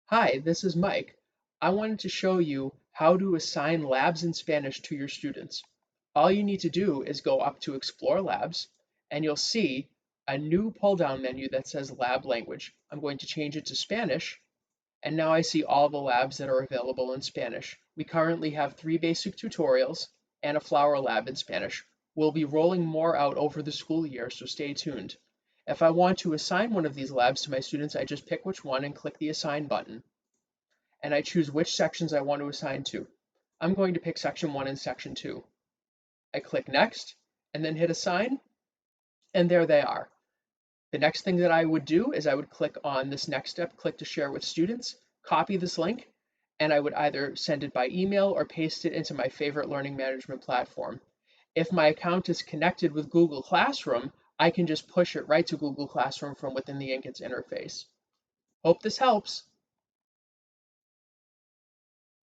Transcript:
Hi, this is Mike. I wanted to show you how to assign labs in Spanish to your students. All you need to do is go up to Explore Labs, and you'll see a new pull-down menu that says Lab Language. I'm going to change it to Spanish, and now I see all the labs that are available in Spanish. We currently have 3 basic tutorials and a flower lab in Spanish. We'll be rolling more out over the school year, so stay tuned. If I want to assign one of these labs to my students, I just pick which one and click the Assign button, and I choose which sections I want to assign to. I'm going to pick section 1 and section 2. I click Next, and then hit Assign, and there they are. The next thing that I would do is I would click on this next step, click to share with students, copy this link, and I would either send it by email or paste it into my favorite learning management platform. If my account is connected with Google Classroom, I can just push it right to Google Classroom from within the Inq-ITS interface. Hope this helps.